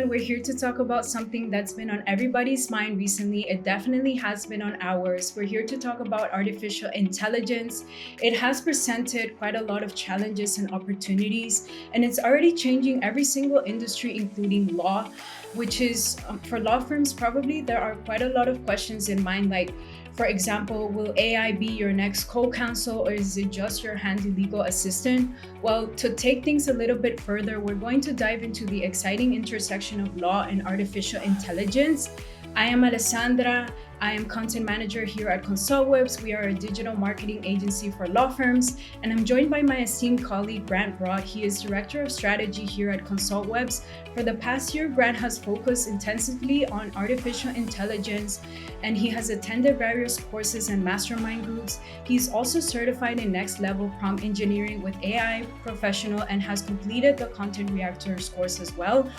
everyone. We're here to talk about something that's been on everybody's mind recently. It definitely has been on ours. We're here to talk about artificial intelligence. It has presented quite a lot of challenges and opportunities, and it's already changing every single industry, including law, which is for law firms, probably there are quite a lot of questions in mind, like, for example, will AI be your next co-counsel, or is it just your handy legal assistant? Well, to take things a little bit further, we're going to dive into the exciting intersection of law and artificial intelligence. I am Alessandra. I am content manager here at ConsultWebs. We are a digital marketing agency for law firms, and I'm joined by my esteemed colleague, Grant Brott. He is director of strategy here at ConsultWebs. For the past year, Grant has focused intensively on artificial intelligence, and he has attended various courses and mastermind groups. He's also certified in next level prompt engineering with AI professional and has completed the Content Reactors course as well.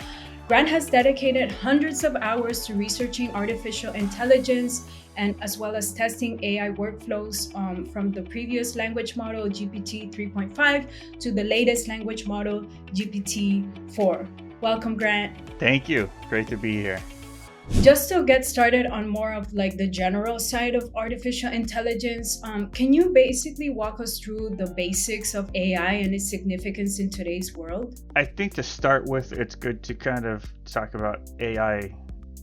Grant has dedicated hundreds of hours to researching artificial intelligence and as well as testing AI workflows from the previous language model, GPT 3.5, to the latest language model, GPT 4. Welcome, Grant. Thank you. Great to be here. Just to get started on more of like the general side of artificial intelligence, can you basically walk us through the basics of AI and its significance in today's world? I think to start with, it's good to kind of talk about AI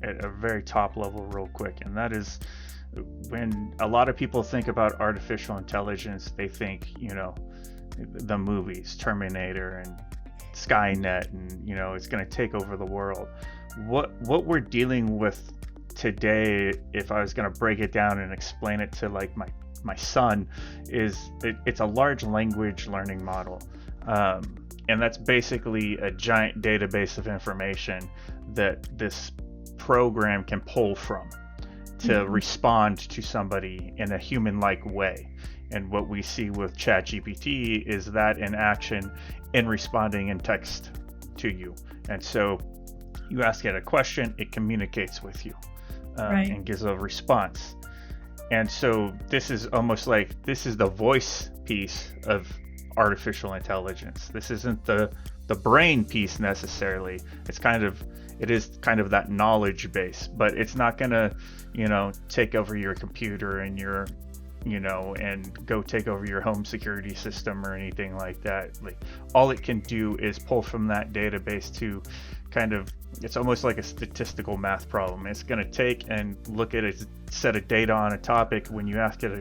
at a very top level real quick. And that is when a lot of people think about artificial intelligence, they think, the movies, Terminator and Skynet, and, it's going to take over the world. What we're dealing with today, if I was going to break it down and explain it to like my son, is it's a large language learning model, and that's basically a giant database of information that this program can pull from to respond to somebody in a human-like way. And what we see with ChatGPT is that in action in responding in text to you. And so you ask it a question, it communicates with you and gives a response. And so this is almost like, this is the voice piece of artificial intelligence. This isn't the brain piece necessarily. It is kind of that knowledge base, but it's not gonna, take over your computer and and go take over your home security system or anything like that. Like, all it can do is pull from that database to it's almost like a statistical math problem. It's going to take and look at a set of data on a topic when you ask it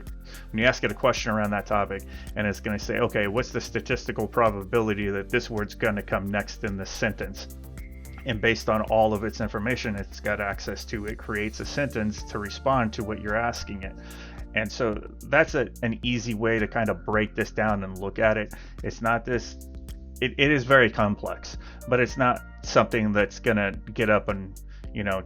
a question around that topic, and it's going to say, okay, what's the statistical probability that this word's going to come next in this sentence? And based on all of its information it's got access to, it creates a sentence to respond to what you're asking it. And so that's an easy way to kind of break this down and look at it. It's not this, it is very complex, but it's not something that's gonna get up and,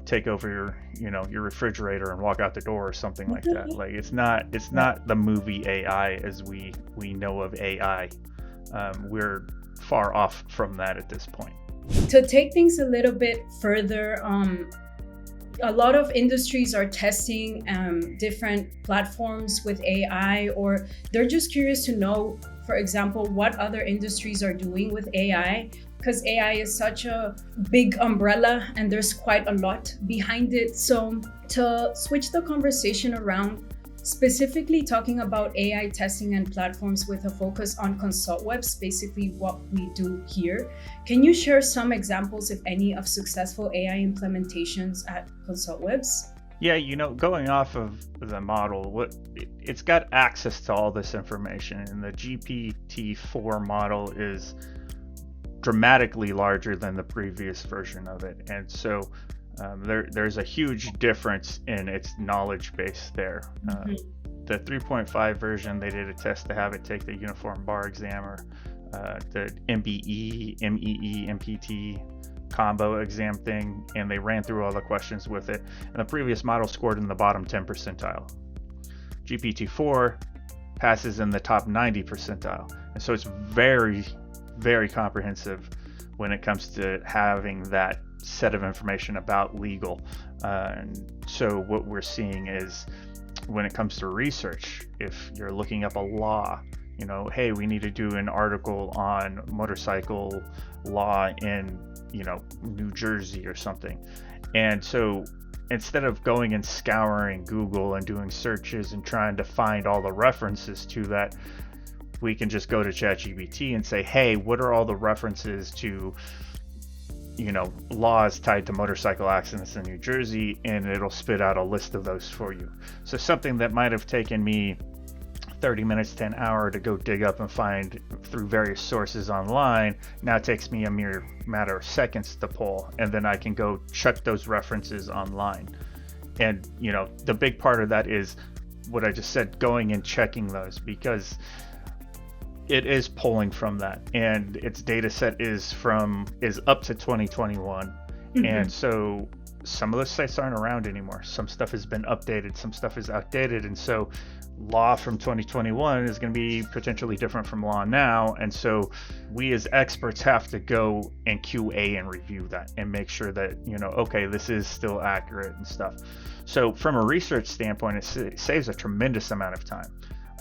take over your refrigerator and walk out the door or something like that. Like, it's not the movie AI as we know of AI. We're far off from that at this point. To take things a little bit further, a lot of industries are testing different platforms with AI, or they're just curious to know, for example, what other industries are doing with AI, because AI is such a big umbrella and there's quite a lot behind it. So to switch the conversation around, specifically talking about AI testing and platforms with a focus on ConsultWebs, basically what we do here. Can you share some examples, if any, of successful AI implementations at ConsultWebs? Yeah, going off of the model, it's got access to all this information, and the GPT-4 model is dramatically larger than the previous version of it. And so there's a huge difference in its knowledge base there. The 3.5 version, they did a test to have it take the Uniform Bar Exam, or the MBE, MEE, MPT combo exam thing, and they ran through all the questions with it. And the previous model scored in the bottom 10 percentile. GPT-4 passes in the top 90 percentile. And so it's very, very comprehensive when it comes to having that set of information about legal. And so what we're seeing is, when it comes to research, if you're looking up a law, hey, we need to do an article on motorcycle law in, New Jersey or something. And so instead of going and scouring Google and doing searches and trying to find all the references to that, we can just go to ChatGPT and say, hey, what are all the references to, laws tied to motorcycle accidents in New Jersey? And it'll spit out a list of those for you. So something that might have taken me 30 minutes to an hour to go dig up and find through various sources online now takes me a mere matter of seconds to pull, and then I can go check those references online. And the big part of that is what I just said, going and checking those, because it is pulling from that, and its data set is up to 2021. And so some of those sites aren't around anymore. Some stuff has been updated, some stuff is outdated, and so law from 2021 is going to be potentially different from law now. And so we as experts have to go and QA and review that and make sure that, okay, this is still accurate and stuff. So from a research standpoint, it saves a tremendous amount of time.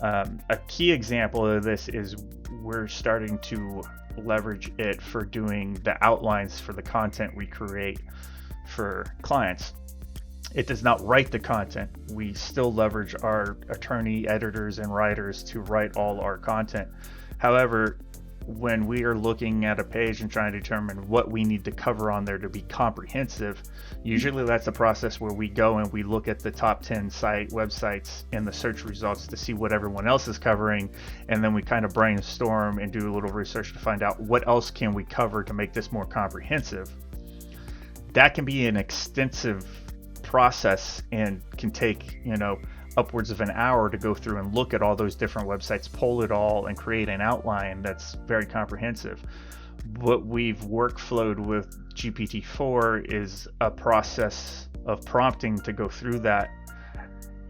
A key example of this is we're starting to leverage it for doing the outlines for the content we create for clients. It does not write the content. We still leverage our attorney, editors, and writers to write all our content. However, when we are looking at a page and trying to determine what we need to cover on there to be comprehensive, usually that's a process where we go and we look at the top 10 websites in the search results to see what everyone else is covering, and then we kind of brainstorm and do a little research to find out what else can we cover to make this more comprehensive. That can be an extensive process and can take, upwards of an hour to go through and look at all those different websites, pull it all, and create an outline that's very comprehensive. What we've workflowed with GPT-4 is a process of prompting to go through that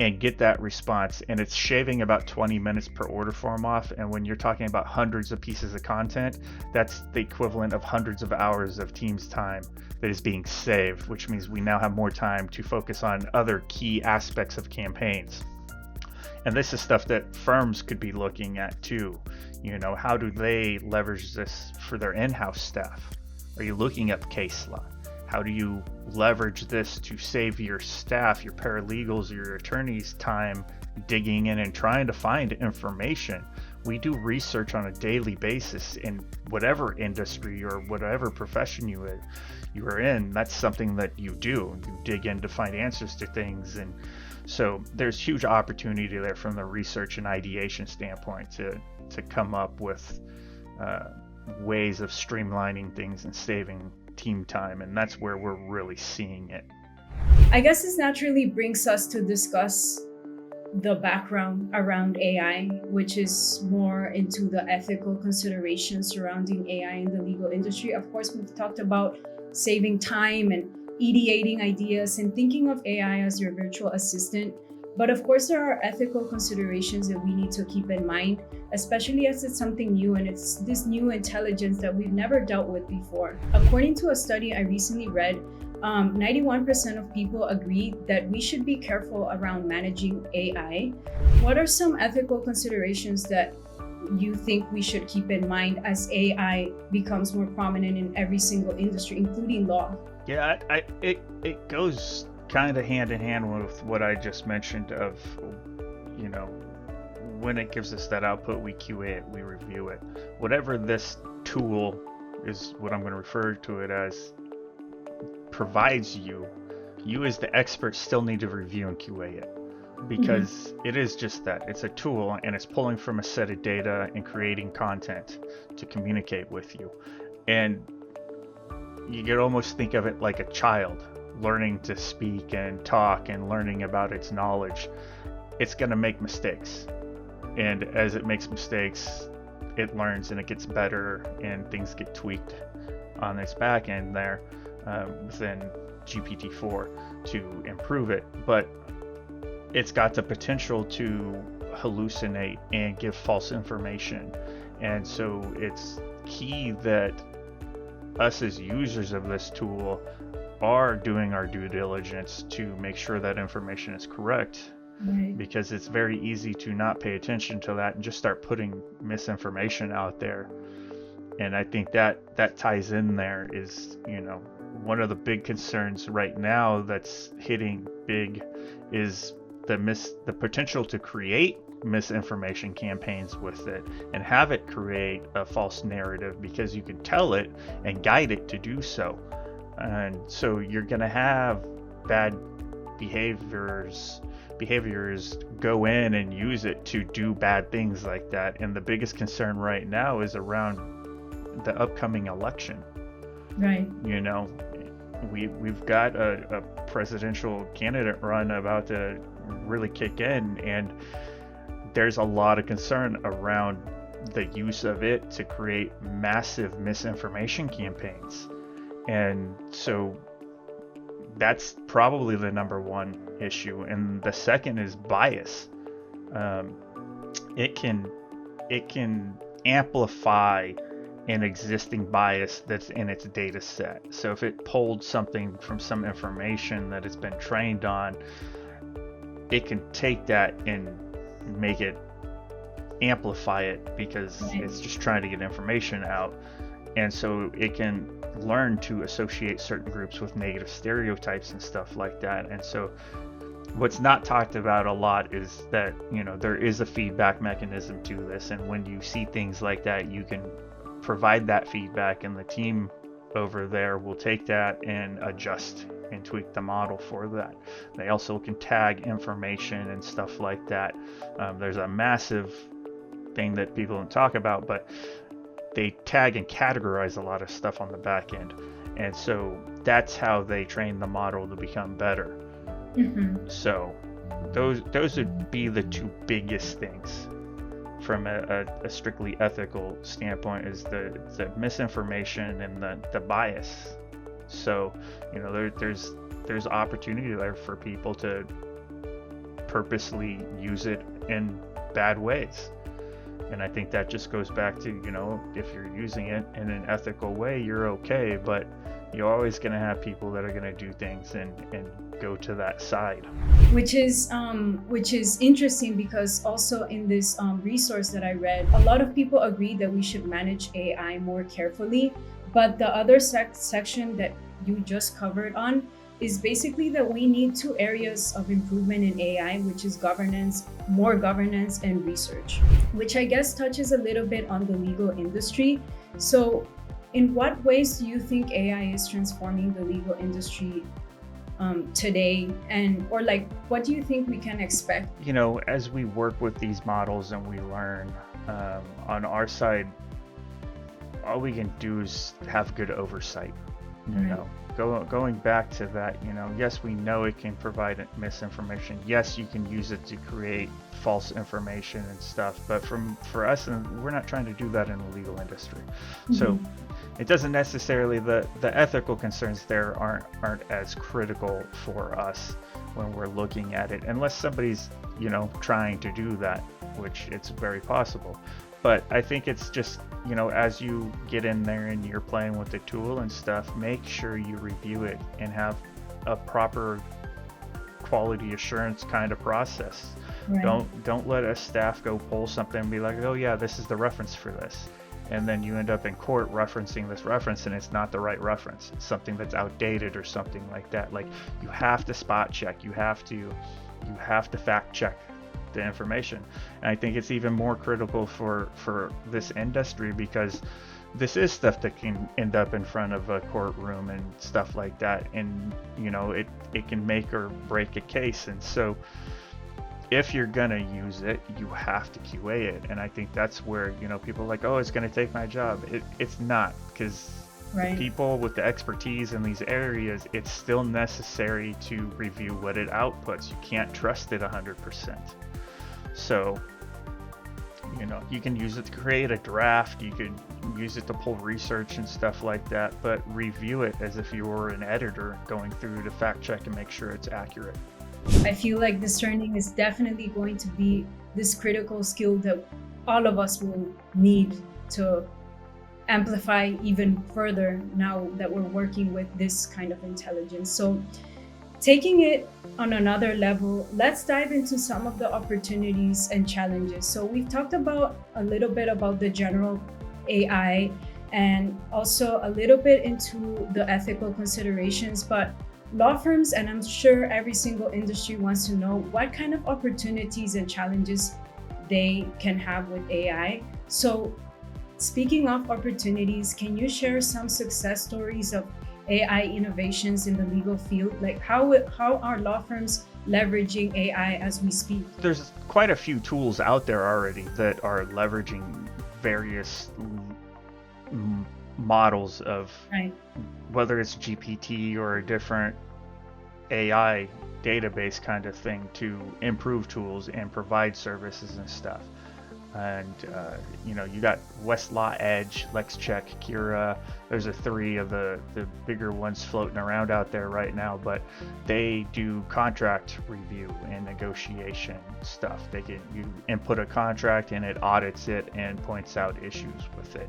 and get that response, and it's shaving about 20 minutes per order form off. And when you're talking about hundreds of pieces of content, that's the equivalent of hundreds of hours of team's time that is being saved, which means we now have more time to focus on other key aspects of campaigns. And this is stuff that firms could be looking at too. How do they leverage this for their in-house staff? Are you looking up case law? How do you leverage this to save your staff, your paralegals, your attorneys time digging in and trying to find information? We do research on a daily basis in whatever industry or whatever profession you are in. That's something that you do. You dig in to find answers to things. And so there's huge opportunity there from the research and ideation standpoint to come up with ways of streamlining things and saving team time, and that's where we're really seeing it. I guess this naturally brings us to discuss the background around AI, which is more into the ethical considerations surrounding AI in the legal industry. Of course, we've talked about saving time and ideating ideas and thinking of AI as your virtual assistant. But of course, there are ethical considerations that we need to keep in mind, especially as it's something new and it's this new intelligence that we've never dealt with before. According to a study I recently read, 91% of people agree that we should be careful around managing AI. What are some ethical considerations that you think we should keep in mind as AI becomes more prominent in every single industry, including law? Yeah, it goes kind of hand in hand with what I just mentioned of, when it gives us that output, we QA it, we review it. Whatever this tool is, what I'm going to refer to it as, provides you as the expert still need to review and QA it, because it is just that. It's a tool, and it's pulling from a set of data and creating content to communicate with you. And you could almost think of it like a child learning to speak and talk and learning about its knowledge. It's going to make mistakes, and as it makes mistakes, it learns and it gets better, and things get tweaked on its back end there within GPT-4 to improve it. But it's got the potential to hallucinate and give false information, and so it's key that us as users of this tool are doing our due diligence to make sure that information is correct Right. because it's very easy to not pay attention to that and just start putting misinformation out there. And I think that ties in there is, one of the big concerns right now that's hitting big is the potential to create misinformation campaigns with it and have it create a false narrative, because you can tell it and guide it to do so. And so you're going to have bad behaviors go in and use it to do bad things like that. And the biggest concern right now is around the upcoming election. Right. We've got a presidential candidate run about to really kick in, and there's a lot of concern around the use of it to create massive misinformation campaigns. And so that's probably the number one issue. And the second is bias. It can amplify an existing bias that's in its data set. So if it pulled something from some information that it's been trained on, it can take that and make it amplify it, because it's just trying to get information out. And so it can learn to associate certain groups with negative stereotypes and stuff like that. And so what's not talked about a lot is that, there is a feedback mechanism to this. And when you see things like that, you can provide that feedback, and the team over there will take that and adjust and tweak the model for that. They also can tag information and stuff like that. There's a massive thing that people don't talk about, but they tag and categorize a lot of stuff on the back end. And so that's how they train the model to become better. Mm-hmm. So those would be the two biggest things from a strictly ethical standpoint, is the misinformation and the bias. So there's opportunity there for people to purposely use it in bad ways. And I think that just goes back to, if you're using it in an ethical way, you're okay, but you're always going to have people that are going to do things and go to that side. Which is interesting, because also in this resource that I read, a lot of people agree that we should manage AI more carefully. But the other section that you just covered on is basically that we need two areas of improvement in AI, which is more governance and research, which I guess touches a little bit on the legal industry. So in what ways do you think AI is transforming the legal industry today, or what do you think we can expect? As we work with these models and we learn, on our side, all we can do is have good oversight. Going back to that, yes, we know it can provide misinformation. Yes, you can use it to create false information and stuff. But for us, we're not trying to do that in the legal industry. Mm-hmm. So it doesn't necessarily, the ethical concerns there aren't as critical for us when we're looking at it, unless somebody's trying to do that, which it's very possible. But I think it's just, as you get in there and you're playing with the tool and stuff, make sure you review it and have a proper quality assurance kind of process. Right. Don't let a staff go pull something and be like, oh yeah, this is the reference for this. And then you end up in court referencing this reference and it's not the right reference. It's something that's outdated or something like that. Like, you have to spot check. You have to fact check the information. And I think it's even more critical for this industry, because this is stuff that can end up in front of a courtroom and stuff like that, and it can make or break a case. And so if you're gonna use it, you have to QA it. And I think that's where people are like, oh, it's gonna take my job. It's not, because right. People with the expertise in these areas, it's still necessary to review what it outputs. You can't trust it 100%. So, you can use it to create a draft, you could use it to pull research and stuff like that, but review it as if you were an editor going through to fact check and make sure it's accurate. I feel like discerning is definitely going to be this critical skill that all of us will need to amplify even further now that we're working with this kind of intelligence. So Taking it on another level, let's dive into some of the opportunities and challenges. So we've talked about a little bit about the general AI and also a little bit into the ethical considerations, but law firms, and I'm sure every single industry wants to know what kind of opportunities and challenges they can have with AI. So speaking of opportunities, can you share some success stories of AI innovations in the legal field? Like how are law firms leveraging AI as we speak? There's quite a few tools out there already that are leveraging various models of, Right. whether it's GPT or a different AI database kind of thing, to improve tools and provide services and stuff. And you got Westlaw Edge, LexCheck, Kira. There's three of the bigger ones floating around out there right now, but they do contract review and negotiation stuff. You input a contract and it audits it and points out issues with it.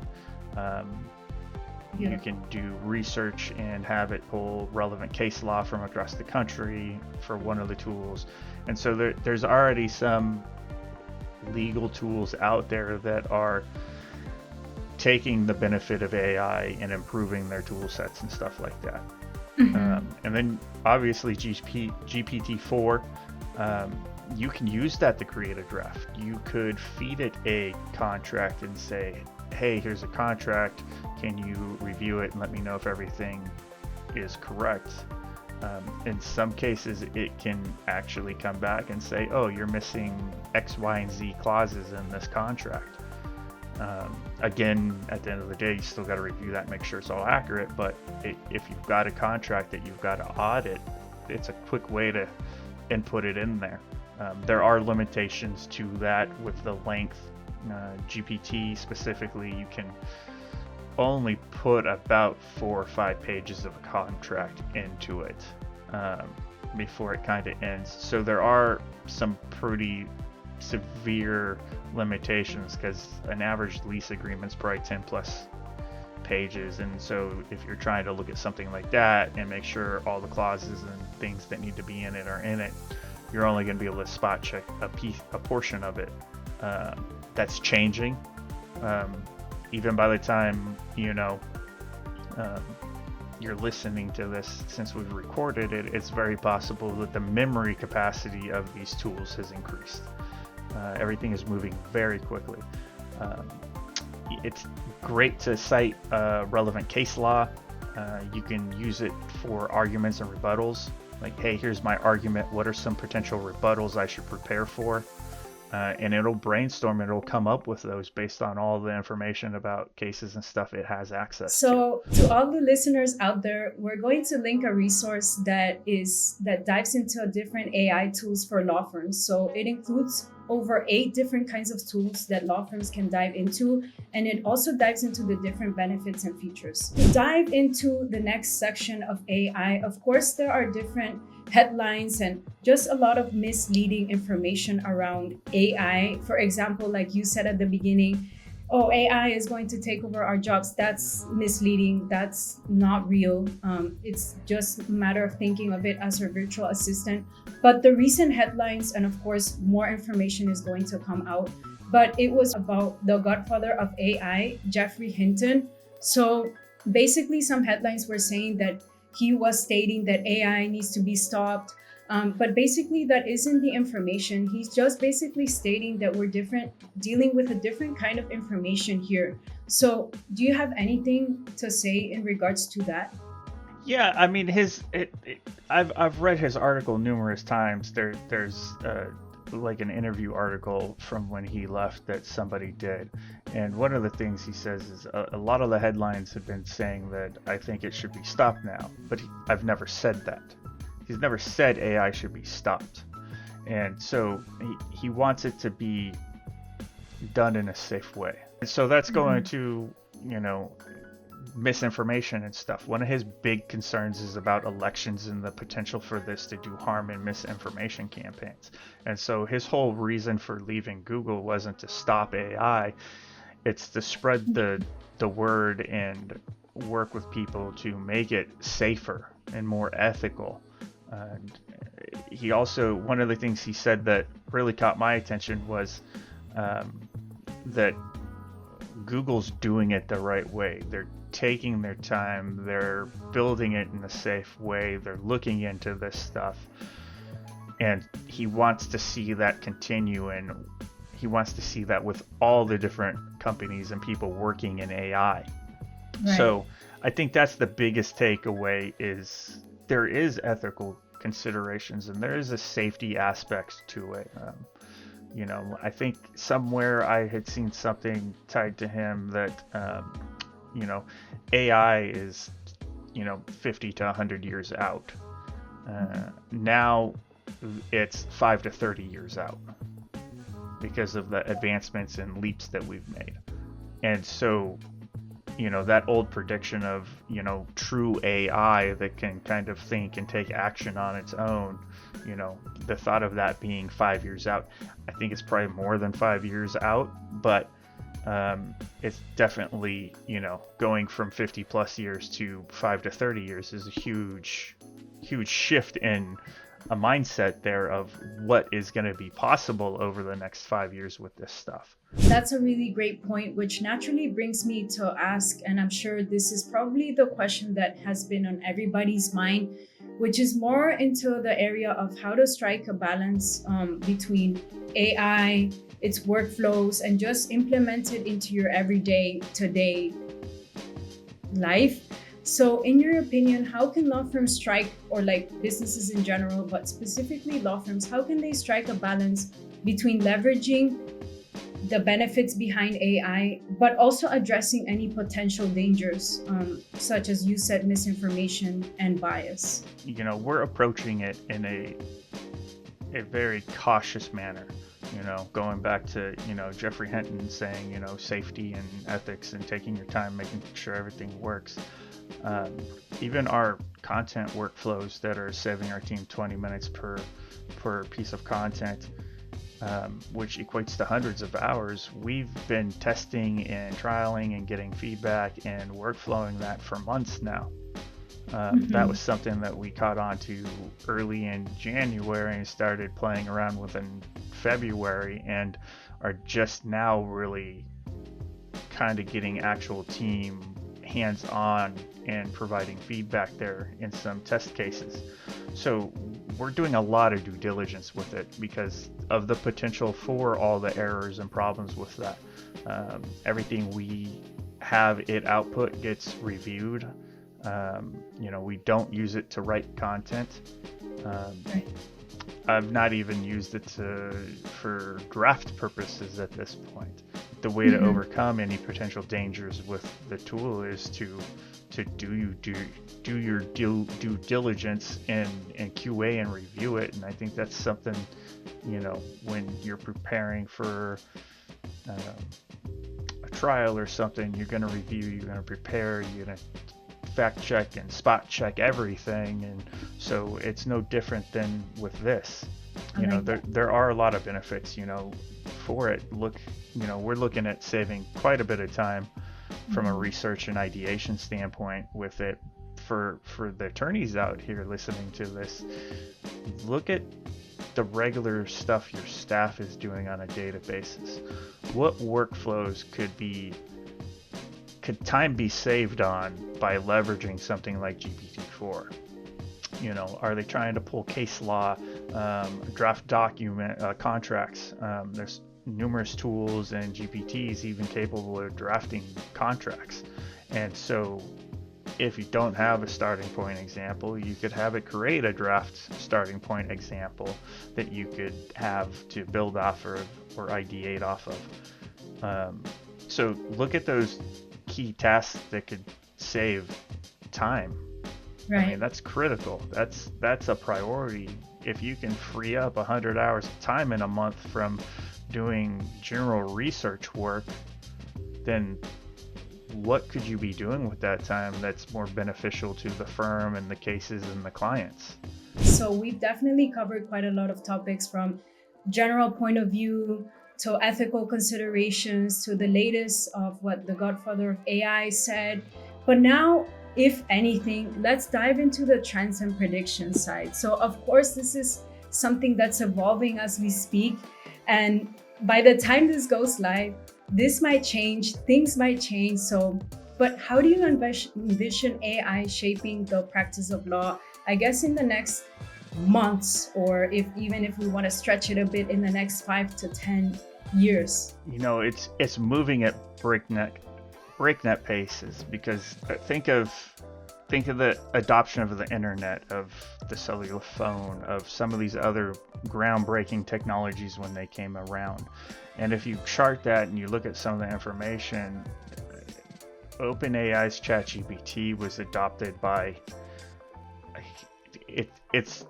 You can do research and have it pull relevant case law from across the country for one of the tools. And so there's already some legal tools out there that are taking the benefit of AI and improving their tool sets and stuff like that. And then obviously GPT-4, you can use that to create a draft. You could feed it a contract and say, hey, here's a contract. Can you review it and let me know if everything is correct? In some cases, it can actually come back and say, oh, you're missing X, Y, and Z clauses in this contract. Again, at the end of the day, you still got to review that and make sure it's all accurate. But if you've got a contract that you've got to audit, it's a quick way to input it in there. There are limitations to that with the length. GPT specifically, you can only put about 4 or 5 pages of a contract into it before it kind of ends. So there are some pretty severe limitations, because an average lease agreement is probably 10 plus pages. And so if you're trying to look at something like that and make sure all the clauses and things that need to be in it are in it, you're only going to be able to spot check a portion of it. That's changing. Even by the time you're listening to this, since we've recorded it, it's very possible that the memory capacity of these tools has increased. Everything is moving very quickly. It's great to cite relevant case law. You can use it for arguments and rebuttals. Like, hey, here's my argument. What are some potential rebuttals I should prepare for? And it'll brainstorm, it'll come up with those based on all the information about cases and stuff it has access to. So to all the listeners out there, we're going to link a resource that dives into different AI tools for law firms. So it includes over 8 different kinds of tools that law firms can dive into, and it also dives into the different benefits and features. To dive into the next section of AI, of course, there are different headlines and just a lot of misleading information around AI. For example, like you said at the beginning, oh, AI is going to take over our jobs. That's misleading. That's not real. It's just a matter of thinking of it as a virtual assistant. But the recent headlines, and of course, more information is going to come out, but it was about the godfather of AI, Jeffrey Hinton. So basically, some headlines were saying that he was stating that AI needs to be stopped. But basically, that isn't the information. He's just basically stating that we're dealing with a different kind of information here. So do you have anything to say in regards to that? Yeah, I mean, I've read his article numerous times. There's like an interview article from when he left that somebody did, and one of the things he says is a lot of the headlines have been saying that I think it should be stopped now, but I've never said that. He's never said AI should be stopped, and so he wants it to be done in a safe way. And so that's going to, misinformation and stuff. One of his big concerns is about elections and the potential for this to do harm in misinformation campaigns. And so his whole reason for leaving Google wasn't to stop AI, it's to spread the word and work with people to make it safer and more ethical. And he also, one of the things he said that really caught my attention was that Google's doing it the right way. They're taking their time, they're building it in a safe way, they're looking into this stuff. And he wants to see that continue, and he wants to see that with all the different companies and people working in AI. Right. So I think that's the biggest takeaway, is there is ethical considerations and there is a safety aspect to it. I think somewhere I had seen something tied to him that, AI is, 50 to 100 years out. Now it's 5 to 30 years out because of the advancements and leaps that we've made. And so, that old prediction of, true AI that can kind of think and take action on its own, the thought of that being 5 years out, I think it's probably more than 5 years out, but it's definitely, going from 50 plus years to 5 to 30 years is a huge shift in a mindset there of what is going to be possible over the next 5 years with this stuff. That's a really great point, which naturally brings me to ask, and I'm sure this is probably the question that has been on everybody's mind, which is more into the area of how to strike a balance between AI, its workflows, and just implement it into your everyday, today life. So in your opinion, how can law firms strike, or like businesses in general, but specifically law firms, how can they strike a balance between leveraging the benefits behind AI, but also addressing any potential dangers, such as you said, misinformation and bias? We're approaching it in a very cautious manner. Going back to, Jeffrey Hinton saying, safety and ethics and taking your time, making sure everything works. Even our content workflows that are saving our team 20 minutes per piece of content, which equates to hundreds of hours, we've been testing and trialing and getting feedback and workflowing that for months now. That was something that we caught on to early in January and started playing around with in February, and are just now really kind of getting actual team hands-on and providing feedback there in some test cases. So we're doing a lot of due diligence with it because of the potential for all the errors and problems with that. Everything we have it output gets reviewed. We don't use it to write content. Right. I've not even used it for draft purposes at this point. The way to overcome any potential dangers with the tool is to do your due diligence and QA and review it. And I think that's something, when you're preparing for a trial or something, you're going to review, you're going to prepare, you're going to fact check and spot check everything. And so it's no different than with this. There are a lot of benefits, for it. We're looking at saving quite a bit of time from a research and ideation standpoint with it. For the attorneys out here listening to this, look at the regular stuff your staff is doing on a daily basis. What workflows could time be saved on by leveraging something like GPT-4? Are they trying to pull case law, draft document contracts? There's numerous tools and GPTs even capable of drafting contracts. And so if you don't have a starting point example, you could have it create a draft starting point example that you could have to build off of or ideate off of. So look at those key tasks that could save time. Right. I mean, that's critical. That's a priority. If you can free up 100 hours of time in a month from doing general research work, then what could you be doing with that time that's more beneficial to the firm and the cases and the clients? So we've definitely covered quite a lot of topics, from general point of view to ethical considerations to the latest of what the godfather of AI said. But now if anything, let's dive into the trends and prediction side. So, of course, this is something that's evolving as we speak. And by the time this goes live, this might change, things might change. So, but how do you envision AI shaping the practice of law? I guess in the next months, or if even if we want to stretch it a bit, in the next 5 to 10 years. It's moving at breakneck paces, because think of the adoption of the internet, of the cellular phone, of some of these other groundbreaking technologies when they came around. And if you chart that and you look at some of the information, OpenAI's ChatGPT was adopted by it's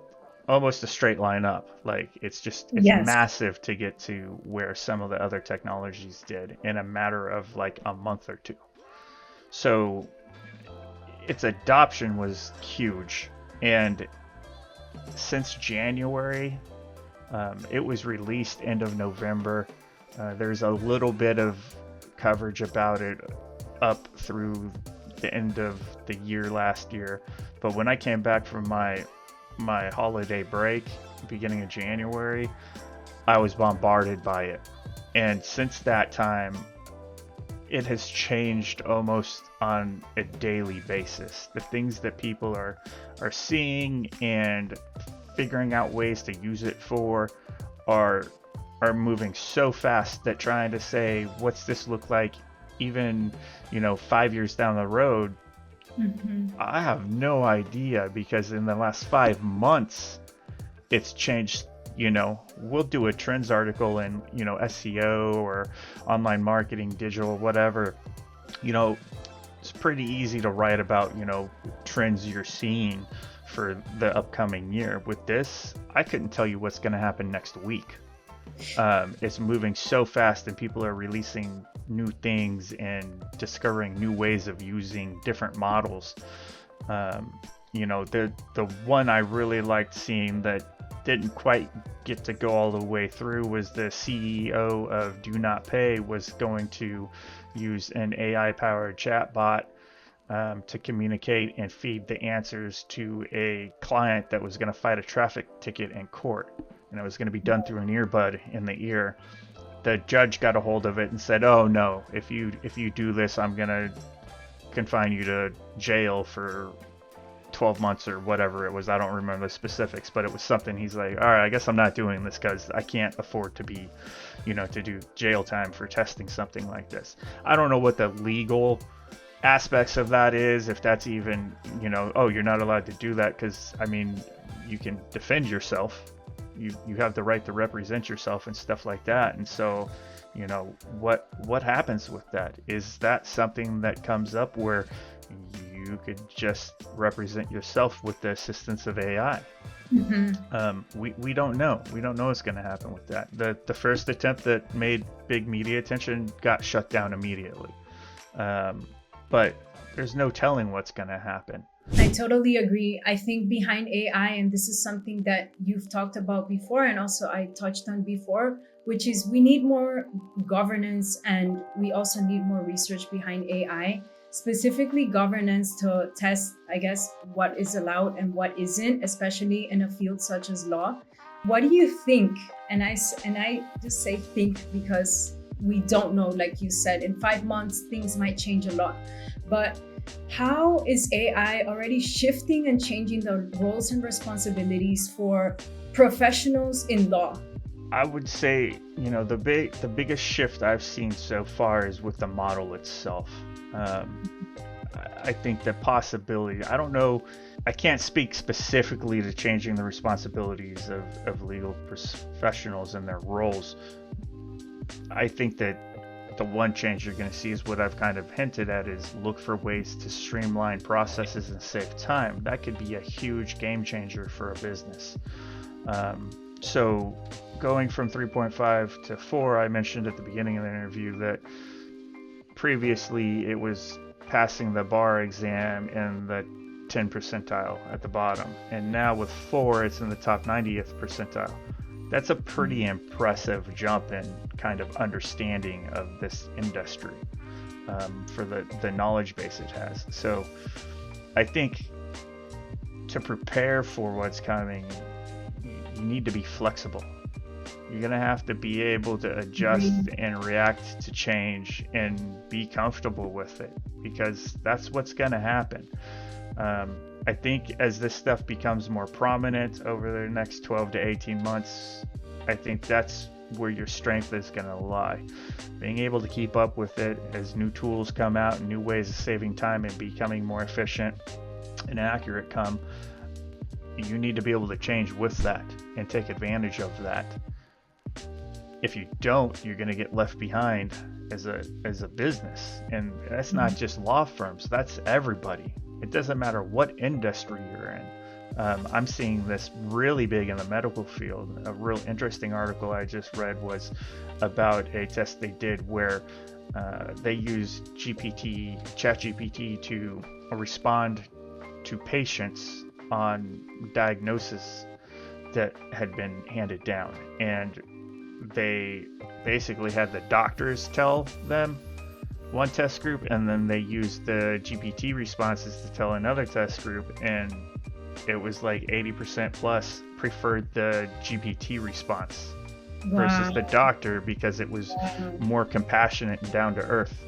almost a straight line up. Like it's Yes. massive to get to where some of the other technologies did in a matter of like a month or two. So its adoption was huge, and since January, it was released end of November. There's a little bit of coverage about it up through the end of the year last year, but when I came back from my holiday break, beginning of January, I was bombarded by it. And since that time, it has changed almost on a daily basis. The things that people are seeing and figuring out ways to use it for are moving so fast that trying to say, what's this look like even 5 years down the road, I have no idea, because in the last 5 months, it's changed. We'll do a trends article in, SEO or online marketing, digital, whatever. It's pretty easy to write about, trends you're seeing for the upcoming year. With this, I couldn't tell you what's going to happen next week. It's moving so fast, and people are releasing new things and discovering new ways of using different models. The one I really liked seeing that didn't quite get to go all the way through was the CEO of Do Not Pay was going to use an AI powered chatbot to communicate and feed the answers to a client that was going to fight a traffic ticket in court, and it was going to be done through an earbud in the ear. The judge got a hold of it and said, "Oh no, if you do this, I'm going to confine you to jail for 12 months or whatever it was." I don't remember the specifics, but it was something. He's like, all right, I guess I'm not doing this because I can't afford to be, to do jail time for testing something like this. I don't know what the legal aspects of that is, if that's even, oh, you're not allowed to do that, because you can defend yourself. You have the right to represent yourself and stuff like that. And so, what happens with that? Is that something that comes up where you could just represent yourself with the assistance of AI? We don't know. We don't know what's going to happen with that. The first attempt that made big media attention got shut down immediately. But there's no telling what's going to happen. I totally agree. I think behind AI, and this is something that you've talked about before, and also I touched on before, which is we need more governance, and we also need more research behind AI, specifically governance to test, I guess, what is allowed and what isn't, especially in a field such as law. What do you think? And I just say think because we don't know, like you said, in 5 months, things might change a lot. But how is AI already shifting and changing the roles and responsibilities for professionals in law? I would say, the biggest shift I've seen so far is with the model itself. I think the possibility, I don't know, I can't speak specifically to changing the responsibilities of legal professionals and their roles. I think that the one change you're going to see is what I've kind of hinted at, is look for ways to streamline processes and save time. That could be a huge game changer for a business. So going from 3.5 to 4, I mentioned at the beginning of the interview that previously it was passing the bar exam in the 10 percentile at the bottom, and now with 4 it's in the top 90th percentile. That's a pretty impressive jump in kind of understanding of this industry, for the knowledge base it has. So I think to prepare for what's coming, you need to be flexible. You're going to have to be able to adjust and react to change and be comfortable with it, because that's what's going to happen. I think as this stuff becomes more prominent over the next 12 to 18 months, I think that's where your strength is going to lie. Being able to keep up with it as new tools come out and new ways of saving time and becoming more efficient and accurate come, you need to be able to change with that and take advantage of that. If you don't, you're going to get left behind as a business. And that's not just law firms, that's everybody. It doesn't matter what industry you're in. I'm seeing this really big in the medical field. A real interesting article I just read was about a test they did where they used ChatGPT to respond to patients on diagnosis that had been handed down. And they basically had the doctors tell them one test group, and then they used the GPT responses to tell another test group, and it was like 80% plus preferred the GPT response versus the doctor, because it was more compassionate and down to earth.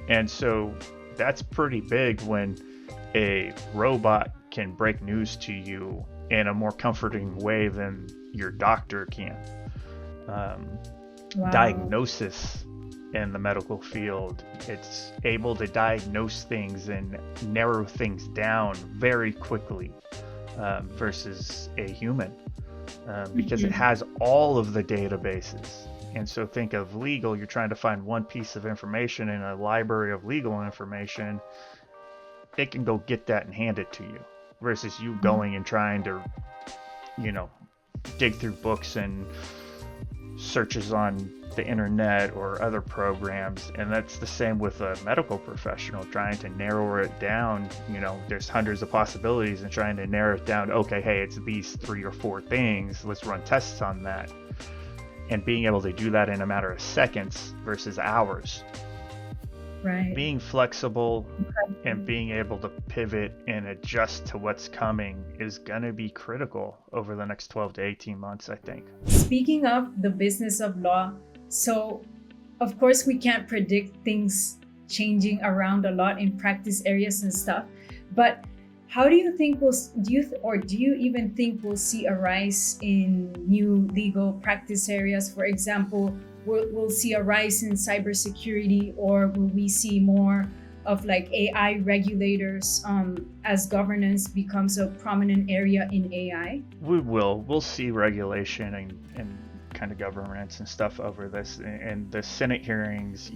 And so that's pretty big when a robot can break news to you in a more comforting way than your doctor can. Diagnosis in the medical field, it's able to diagnose things and narrow things down very quickly versus a human, because it has all of the databases. And so think of legal, you're trying to find one piece of information in a library of legal information. It can go get that and hand it to you, versus you going and trying to, dig through books and searches on the internet or other programs. And that's the same with a medical professional trying to narrow it down. There's hundreds of possibilities, and trying to narrow it down. Okay, hey, it's these 3 or 4 things. Let's run tests on that. And being able to do that in a matter of seconds versus hours. Right. Being flexible and being able to pivot and adjust to what's coming is going to be critical over the next 12 to 18 months, I think. Speaking of the business of law, so of course we can't predict things changing around a lot in practice areas and stuff, but how do you think do you even think we'll see a rise in new legal practice areas? For example, we'll see a rise in cybersecurity, or will we see more of like AI regulators as governance becomes a prominent area in AI? We'll see regulation and kind of governance and stuff over this. And the Senate hearings,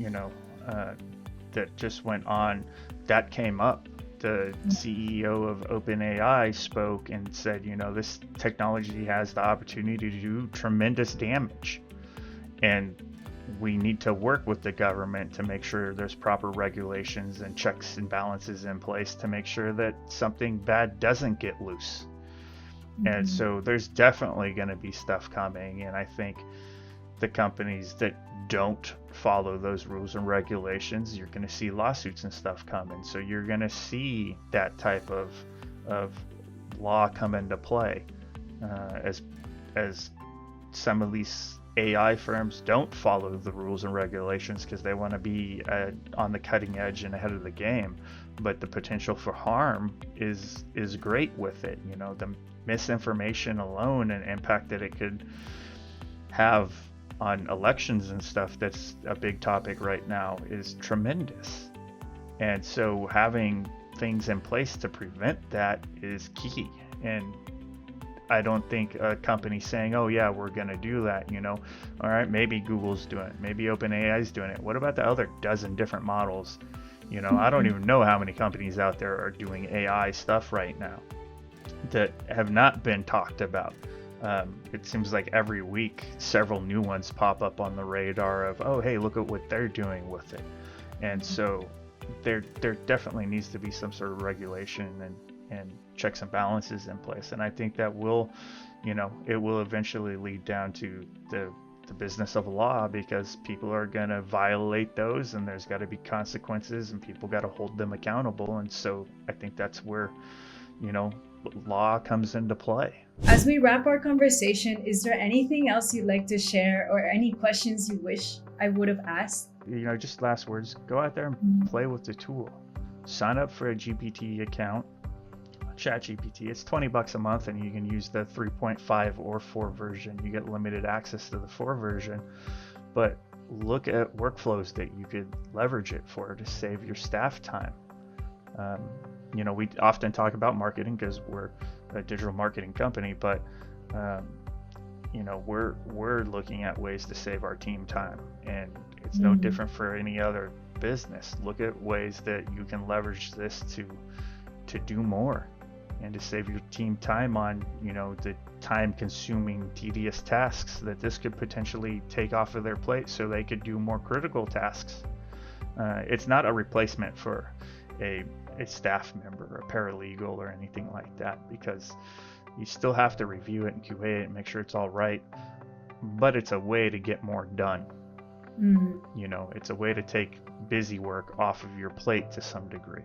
that just went on, that came up. The CEO of OpenAI spoke and said, this technology has the opportunity to do tremendous damage. And we need to work with the government to make sure there's proper regulations and checks and balances in place to make sure that something bad doesn't get loose. And so there's definitely going to be stuff coming. And I think the companies that don't follow those rules and regulations, you're going to see lawsuits and stuff coming. So you're going to see that type of law come into play as some of these AI firms don't follow the rules and regulations because they want to be on the cutting edge and ahead of the game. But the potential for harm is great with it. The misinformation alone and impact that it could have on elections and stuff, that's a big topic right now, is tremendous. And so having things in place to prevent that is key. And I don't think a company saying, oh yeah, we're going to do that, all right, maybe Google's doing it, maybe OpenAI's doing it. What about the other dozen different models? I don't even know how many companies out there are doing AI stuff right now that have not been talked about. It seems like every week several new ones pop up on the radar of, oh hey, look at what they're doing with it. And so there definitely needs to be some sort of regulation and checks and balances in place. And I think that will, it will eventually lead down to the the business of law, because people are going to violate those, and there's got to be consequences, and people got to hold them accountable. And so I think that's where, law comes into play. As we wrap our conversation, is there anything else you'd like to share or any questions you wish I would have asked? Just last words, go out there and play with the tool. Sign up for a GPT account, ChatGPT. It's $20 a month, and you can use the 3.5 or 4 version. You get limited access to the 4 version, but look at workflows that you could leverage it for to save your staff time. We often talk about marketing because we're a digital marketing company, but we're looking at ways to save our team time, and it's no different for any other business. Look at ways that you can leverage this to do more and to save your team time on the time consuming, tedious tasks that this could potentially take off of their plate, so they could do more critical tasks. It's not a replacement for a staff member, a paralegal, or anything like that, because you still have to review it and QA it and make sure it's all right, but it's a way to get more done. It's a way to take busy work off of your plate to some degree.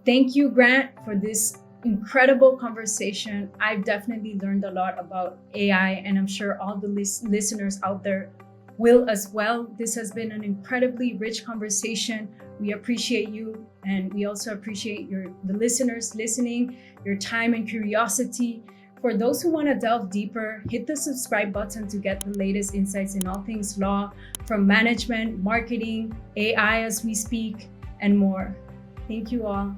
Thank you, Grant, for this incredible conversation. I've definitely learned a lot about AI, and I'm sure all the listeners out there will as well. This has been an incredibly rich conversation. We appreciate you, and we also appreciate the listeners listening, your time and curiosity. For those who want to delve deeper, hit the subscribe button to get the latest insights in all things law, from management, marketing, AI as we speak, and more. Thank you all.